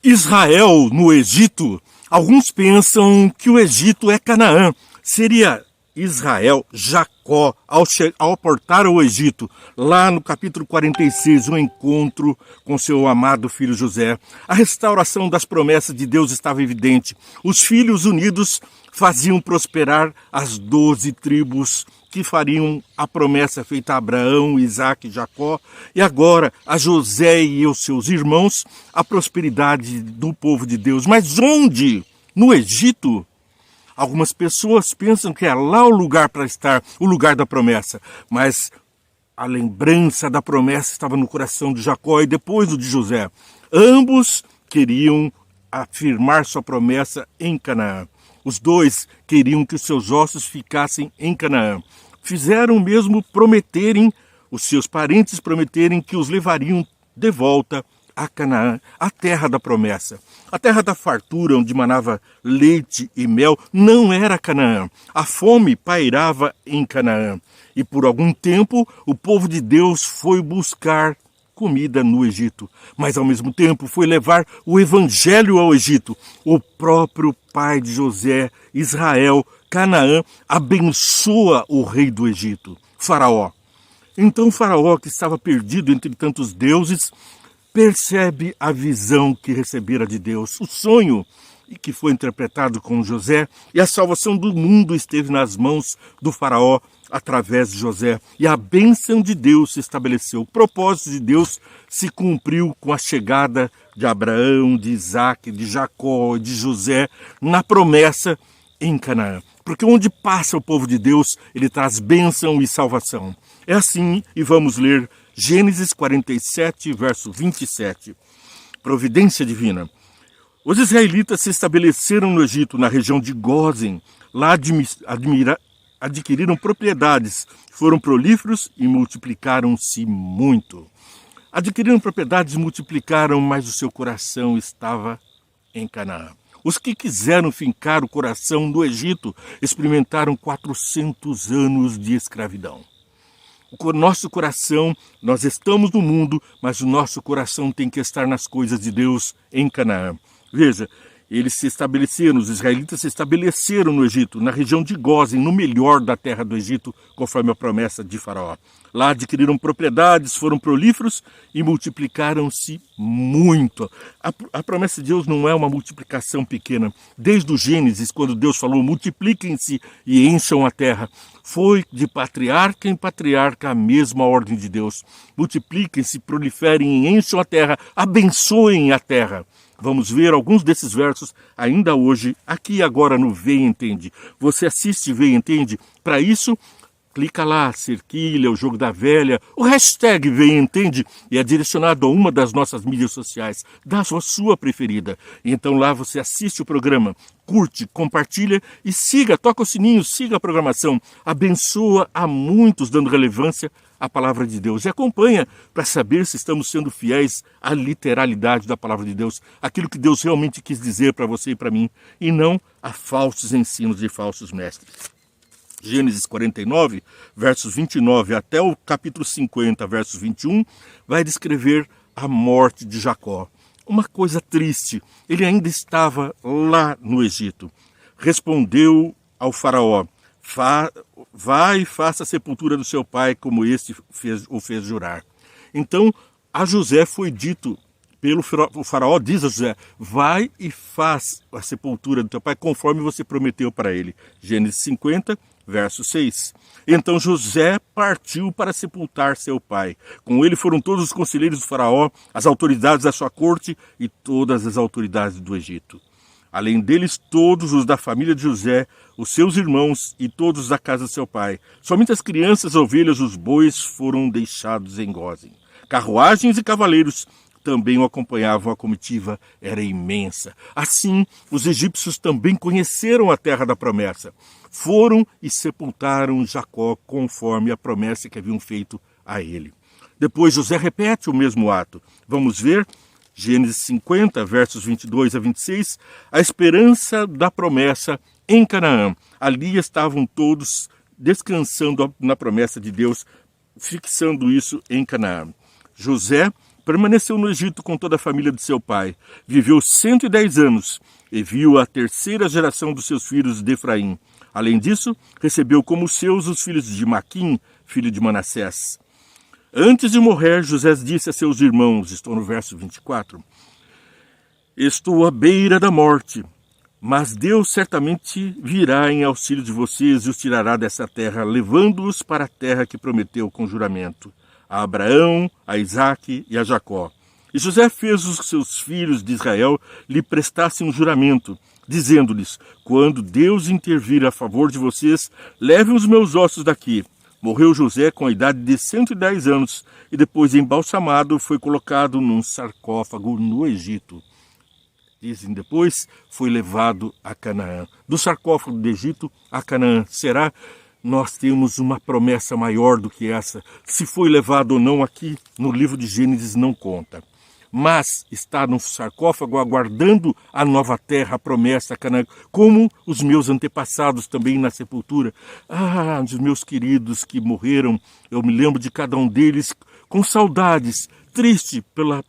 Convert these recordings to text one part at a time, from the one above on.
Israel no Egito. Alguns pensam que o Egito é Canaã. Seria Israel, Jacó, ao portar ao Egito, lá no capítulo 46, o encontro com seu amado filho José. A restauração das promessas de Deus estava evidente. Os filhos unidos faziam prosperar as 12 tribos que fariam a promessa feita a Abraão, Isaque e Jacó, e agora a José e os seus irmãos, a prosperidade do povo de Deus. Mas onde? No Egito? Algumas pessoas pensam que é lá o lugar para estar, o lugar da promessa. Mas a lembrança da promessa estava no coração de Jacó e depois do de José. Ambos queriam afirmar sua promessa em Canaã. Os dois queriam que os seus ossos ficassem em Canaã. Fizeram mesmo prometerem, os seus parentes prometerem que os levariam de volta a Canaã, a terra da promessa. A terra da fartura, onde manava leite e mel, não era Canaã. A fome pairava em Canaã. E por algum tempo, o povo de Deus foi buscar comida no Egito. Mas ao mesmo tempo foi levar o evangelho ao Egito. O próprio pai de José, Israel, Canaã, abençoa o rei do Egito, Faraó. Então Faraó, que estava perdido entre tantos deuses, percebe a visão que recebera de Deus, o sonho que foi interpretado com José, e a salvação do mundo esteve nas mãos do Faraó através de José. E a bênção de Deus se estabeleceu. O propósito de Deus se cumpriu com a chegada de Abraão, de Isaque, de Jacó e de José na promessa em Canaã. Porque onde passa o povo de Deus, ele traz bênção e salvação. É assim, e vamos ler Gênesis 47, verso 27. Providência divina. Os israelitas se estabeleceram no Egito, na região de Gósen. Lá adquiriram propriedades, foram prolíferos e multiplicaram-se muito. Adquiriram propriedades e multiplicaram, mas o seu coração estava em Canaã. Os que quiseram fincar o coração no Egito experimentaram 400 anos de escravidão. O nosso coração, nós estamos no mundo, mas o nosso coração tem que estar nas coisas de Deus em Canaã. Veja, eles se estabeleceram, os israelitas se estabeleceram no Egito, na região de Gósen, no melhor da terra do Egito, conforme a promessa de Faraó. Lá adquiriram propriedades, foram prolíferos e multiplicaram-se muito. A promessa de Deus não é uma multiplicação pequena. Desde o Gênesis, quando Deus falou, multipliquem-se e encham a terra, foi de patriarca em patriarca a mesma ordem de Deus. Multipliquem-se, proliferem e encham a terra, abençoem a terra. Vamos ver alguns desses versos ainda hoje, aqui e agora no Vê e Entende. Você assiste Vê e Entende? Para isso, clica lá, cerquilha, o jogo da velha, o hashtag Vê e Entende e é direcionado a uma das nossas mídias sociais, da sua preferida. Então lá você assiste o programa, curte, compartilha e siga, toca o sininho, siga a programação. Abençoa a muitos, dando relevância à palavra de Deus. E acompanha para saber se estamos sendo fiéis à literalidade da palavra de Deus, aquilo que Deus realmente quis dizer para você e para mim, e não a falsos ensinos de falsos mestres. Gênesis 49, versos 29 até o capítulo 50, versos 21, vai descrever a morte de Jacó. Uma coisa triste, ele ainda estava lá no Egito. Respondeu ao faraó, vai e faça a sepultura do seu pai, como este o fez jurar. Então, a José foi dito, o faraó diz a José, vai e faz a sepultura do teu pai, conforme você prometeu para ele. Gênesis 50, verso 6. Então José partiu para sepultar seu pai. Com ele foram todos os conselheiros do faraó, as autoridades da sua corte e todas as autoridades do Egito. Além deles, todos os da família de José, os seus irmãos e todos da casa de seu pai. Somente as crianças, as ovelhas, os bois foram deixados em Gósen. Carruagens e cavaleiros também o acompanhavam, a comitiva era imensa. Assim, os egípcios também conheceram a terra da promessa. Foram e sepultaram Jacó conforme a promessa que haviam feito a ele. Depois José repete o mesmo ato. Vamos ver, Gênesis 50, versos 22 a 26, a esperança da promessa em Canaã. Ali estavam todos descansando na promessa de Deus, fixando isso em Canaã. José permaneceu no Egito com toda a família de seu pai. Viveu 110 anos e viu a terceira geração dos seus filhos de Efraim. Além disso, recebeu como seus os filhos de Maquim, filho de Manassés. Antes de morrer, José disse a seus irmãos, estou no verso 24, estou à beira da morte, mas Deus certamente virá em auxílio de vocês e os tirará dessa terra, levando-os para a terra que prometeu com juramento a Abraão, a Isaque e a Jacó. E José fez os seus filhos de Israel lhe prestassem um juramento, dizendo-lhes, quando Deus intervir a favor de vocês, levem os meus ossos daqui. Morreu José com a idade de 110 anos e depois embalsamado foi colocado num sarcófago no Egito. Dizem depois, foi levado a Canaã. Do sarcófago do Egito a Canaã. Será? Nós temos uma promessa maior do que essa. Se foi levado ou não aqui, no livro de Gênesis não conta. Mas está no sarcófago aguardando a nova terra, a promessa, a Canaã, como os meus antepassados também na sepultura. Ah, os meus queridos que morreram, eu me lembro de cada um deles com saudades, triste pela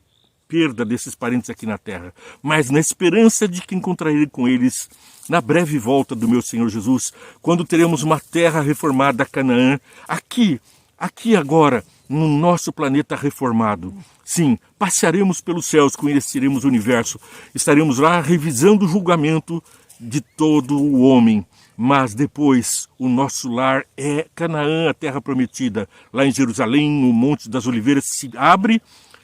perda desses parentes aqui na terra, mas na esperança de que encontrarei com eles na breve volta do meu Senhor Jesus, quando teremos uma terra reformada, Canaã, aqui agora, no nosso planeta reformado. Sim, passearemos pelos céus, conheceremos o universo, estaremos lá revisando o julgamento de todo o homem. Mas depois o nosso lar é Canaã, a terra prometida. Lá em Jerusalém, no Monte das Oliveiras, se abre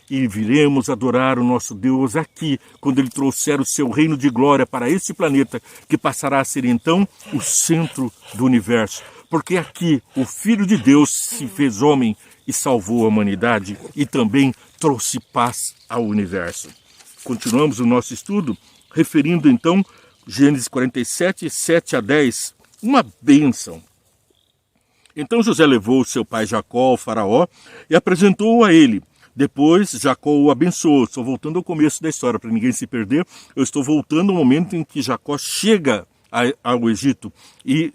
e viremos adorar o nosso Deus aqui, quando Ele trouxer o seu reino de glória para este planeta, que passará a ser então o centro do universo. Porque aqui o Filho de Deus se fez homem e salvou a humanidade e também trouxe paz ao universo. Continuamos o nosso estudo, referindo então Gênesis 47, 7 a 10, uma bênção. Então José levou seu pai Jacó ao faraó e apresentou-o a ele. Depois Jacó o abençoou. Estou voltando ao começo da história, para ninguém se perder. Eu estou voltando ao momento em que Jacó chega ao Egito e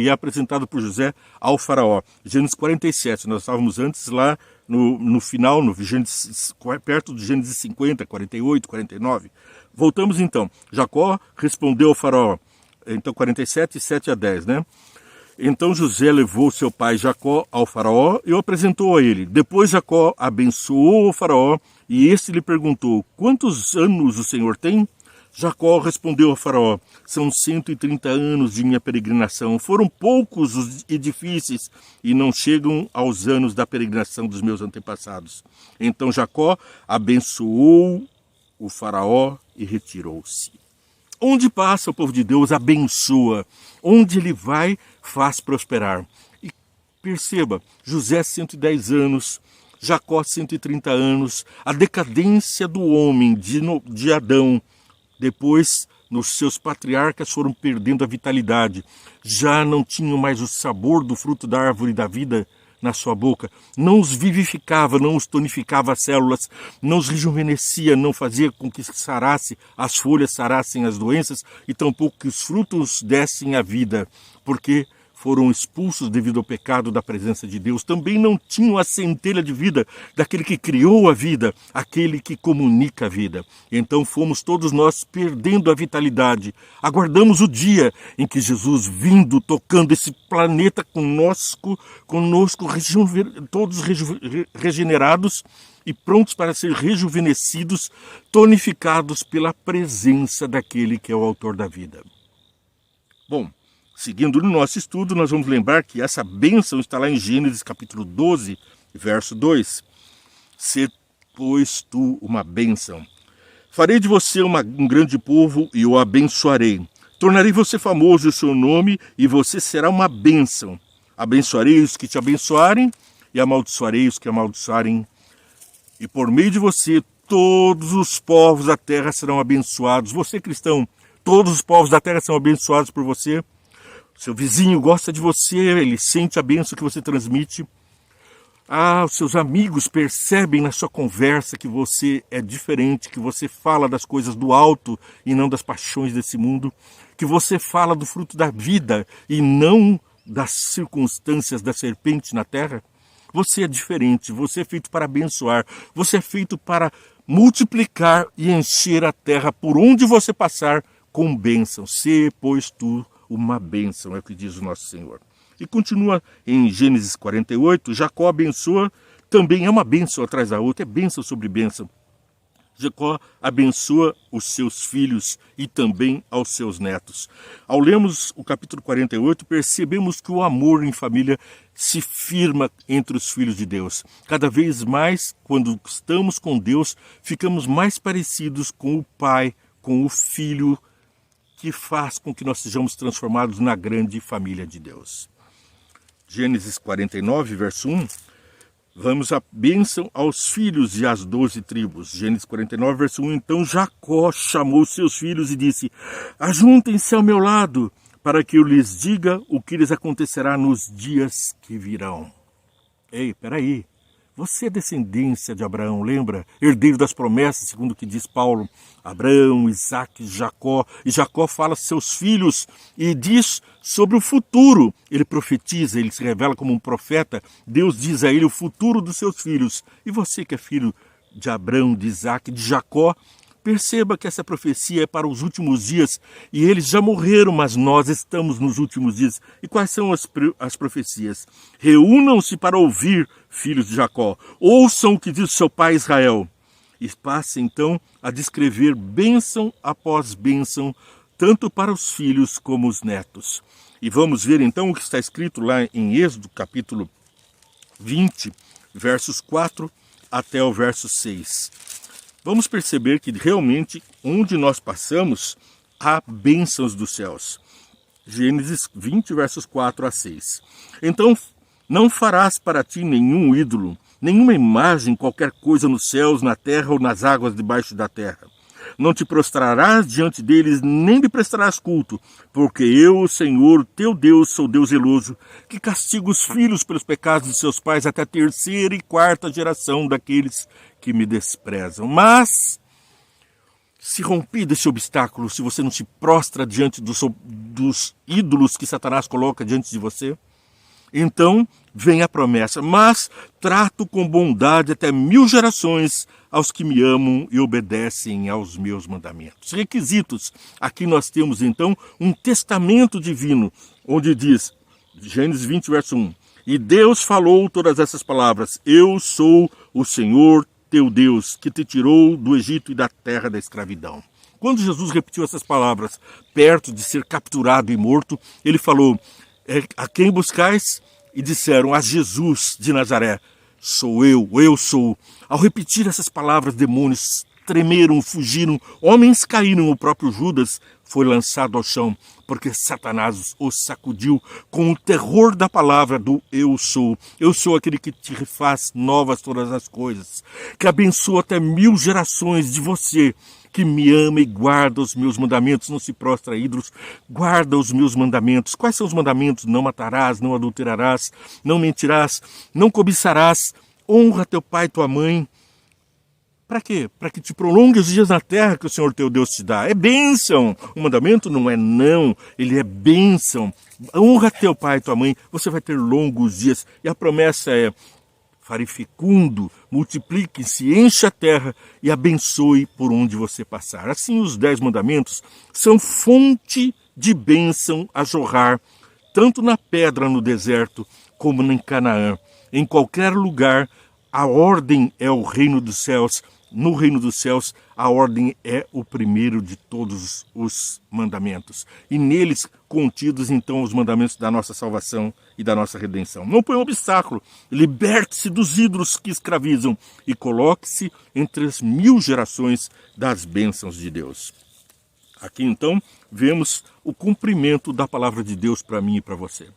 é apresentado por José ao faraó. Gênesis 47, nós estávamos antes lá no final, perto de Gênesis 50, 48, 49. Voltamos então. Jacó respondeu ao faraó. Então 47, 7 a 10, né? Então José levou seu pai Jacó ao faraó e o apresentou a ele. Depois Jacó abençoou o faraó e este lhe perguntou, quantos anos o Senhor tem? Jacó respondeu ao faraó, são 130 anos de minha peregrinação. Foram poucos e difíceis e não chegam aos anos da peregrinação dos meus antepassados. Então Jacó abençoou o faraó e retirou-se. Onde passa o povo de Deus, abençoa. Onde ele vai, faz prosperar. E perceba, José 110 anos, Jacó 130 anos, a decadência do homem, de Adão. Depois, nos seus patriarcas foram perdendo a vitalidade. Já não tinham mais o sabor do fruto da árvore da vida na sua boca. Não os vivificava, não os tonificava as células, não os rejuvenescia, não fazia com que sarasse as folhas, sarassem as doenças e tampouco que os frutos dessem a vida, porque foram expulsos devido ao pecado da presença de Deus. Também não tinham a centelha de vida daquele que criou a vida, aquele que comunica a vida. Então fomos todos nós perdendo a vitalidade. Aguardamos o dia em que Jesus, vindo, tocando esse planeta conosco todos regenerados e prontos para ser rejuvenescidos, tonificados pela presença daquele que é o autor da vida. Bom, seguindo no nosso estudo, nós vamos lembrar que essa bênção está lá em Gênesis capítulo 12, verso 2. Sê, pois, tu uma bênção. Farei de você um grande povo e o abençoarei. Tornarei você famoso o seu nome e você será uma bênção. Abençoarei os que te abençoarem e amaldiçoarei os que amaldiçoarem. E por meio de você, todos os povos da terra serão abençoados. Você, cristão, todos os povos da terra são abençoados por você. Seu vizinho gosta de você, ele sente a bênção que você transmite. Os seus amigos percebem na sua conversa que você é diferente, que você fala das coisas do alto e não das paixões desse mundo, que você fala do fruto da vida e não das circunstâncias da serpente na terra. Você é diferente, você é feito para abençoar, você é feito para multiplicar e encher a terra por onde você passar com bênção. Sê, pois, tu uma bênção, é o que diz o nosso Senhor. E continua em Gênesis 48, Jacó abençoa, também é uma bênção atrás da outra, é bênção sobre bênção. Jacó abençoa os seus filhos e também aos seus netos. Ao lermos o capítulo 48, percebemos que o amor em família se firma entre os filhos de Deus. Cada vez mais, quando estamos com Deus, ficamos mais parecidos com o Pai, com o Filho, que faz com que nós sejamos transformados na grande família de Deus. Gênesis 49, verso 1. Vamos à bênção aos filhos e às 12 tribos. Gênesis 49, verso 1. Então Jacó chamou seus filhos e disse: ajuntem-se ao meu lado, para que eu lhes diga o que lhes acontecerá nos dias que virão. Ei, peraí. Você é descendência de Abraão, lembra? Herdeiro das promessas, segundo o que diz Paulo. Abraão, Isaque, Jacó. E Jacó fala a seus filhos e diz sobre o futuro. Ele profetiza, ele se revela como um profeta. Deus diz a ele o futuro dos seus filhos. E você que é filho de Abraão, de Isaque, de Jacó, perceba que essa profecia é para os últimos dias. E eles já morreram, mas nós estamos nos últimos dias. E quais são as profecias? Reúnam-se para ouvir, filhos de Jacó. Ouçam o que diz seu pai Israel. E passe então a descrever bênção após bênção, tanto para os filhos como os netos. E vamos ver então o que está escrito lá em Êxodo, capítulo 20, versos 4 até o verso 6. Vamos perceber que realmente onde nós passamos há bênçãos dos céus. Gênesis 20, versos 4 a 6. Então, não farás para ti nenhum ídolo, nenhuma imagem, qualquer coisa nos céus, na terra ou nas águas debaixo da terra. Não te prostrarás diante deles, nem lhe prestarás culto, porque eu, o Senhor, teu Deus, sou Deus zeloso, que castigo os filhos pelos pecados de seus pais até a terceira e quarta geração daqueles que me desprezam. Mas, se rompido esse obstáculo, se você não se prostra diante dos ídolos que Satanás coloca diante de você, então vem a promessa: mas trato com bondade até 1000 gerações aos que me amam e obedecem aos meus mandamentos. Requisitos. Aqui nós temos então um testamento divino, onde diz, Gênesis 20, verso 1, e Deus falou todas essas palavras: eu sou o Senhor teu Deus, que te tirou do Egito e da terra da escravidão. Quando Jesus repetiu essas palavras, perto de ser capturado e morto, ele falou: a quem buscais? E disseram: a Jesus de Nazaré. Sou eu sou. Ao repetir essas palavras, demônios tremeram, fugiram, homens caíram, o próprio Judas foi lançado ao chão, porque Satanás os sacudiu com o terror da palavra do eu sou. Eu sou aquele que te refaz novas todas as coisas, que abençoa até 1000 gerações de você, que me ama e guarda os meus mandamentos, não se prostra a ídolos, guarda os meus mandamentos. Quais são os mandamentos? Não matarás, não adulterarás, não mentirás, não cobiçarás, honra teu pai e tua mãe. Para quê? Para que te prolongue os dias na terra que o Senhor teu Deus te dá. É bênção. O mandamento não é não, ele é bênção. Honra teu pai e tua mãe, você vai ter longos dias. E a promessa é: farei fecundo, multiplique-se, encha a terra e abençoe por onde você passar. Assim, os 10 mandamentos são fonte de bênção a jorrar, tanto na pedra no deserto, como em Canaã. Em qualquer lugar, a ordem é o reino dos céus. No reino dos céus, a ordem é o primeiro de todos os mandamentos. E neles contidos, então, os mandamentos da nossa salvação e da nossa redenção. Não põe um obstáculo. Liberte-se dos ídolos que escravizam e coloque-se entre as 1000 gerações das bênçãos de Deus. Aqui, então, vemos o cumprimento da palavra de Deus para mim e para você.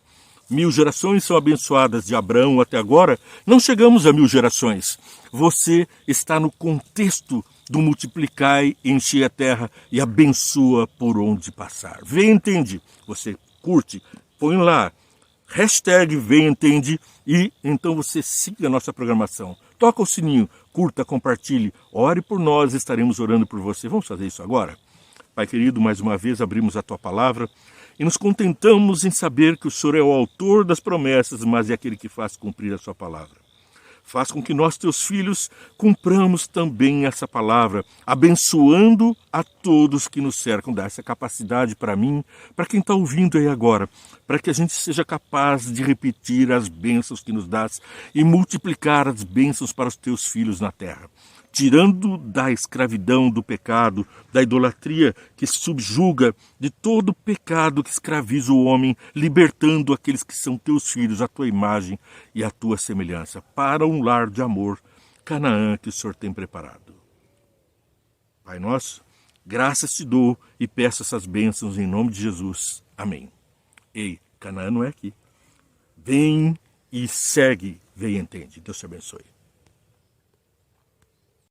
1000 gerações são abençoadas de Abraão até agora. Não chegamos a 1000 gerações. Você está no contexto do multiplicai, enchei a terra e abençoa por onde passar. Vem, entende? Você curte, põe lá, hashtag vem, entende, e então você siga a nossa programação. Toca o sininho, curta, compartilhe, ore por nós, estaremos orando por você. Vamos fazer isso agora? Pai querido, mais uma vez abrimos a Tua Palavra e nos contentamos em saber que o Senhor é o autor das promessas, mas é aquele que faz cumprir a Sua Palavra. Faz com que nós, teus filhos, cumpramos também essa palavra, abençoando a todos que nos cercam. Dá essa capacidade para mim, para quem está ouvindo aí agora, para que a gente seja capaz de repetir as bênçãos que nos dás e multiplicar as bênçãos para os teus filhos na terra. Tirando da escravidão, do pecado, da idolatria que subjuga, de todo pecado que escraviza o homem, libertando aqueles que são teus filhos, a tua imagem e a tua semelhança, para um lar de amor, Canaã, que o Senhor tem preparado. Pai nosso, graças te dou e peço essas bênçãos em nome de Jesus. Amém. Ei, Canaã não é aqui. Vem e segue, vem e entende. Deus te abençoe.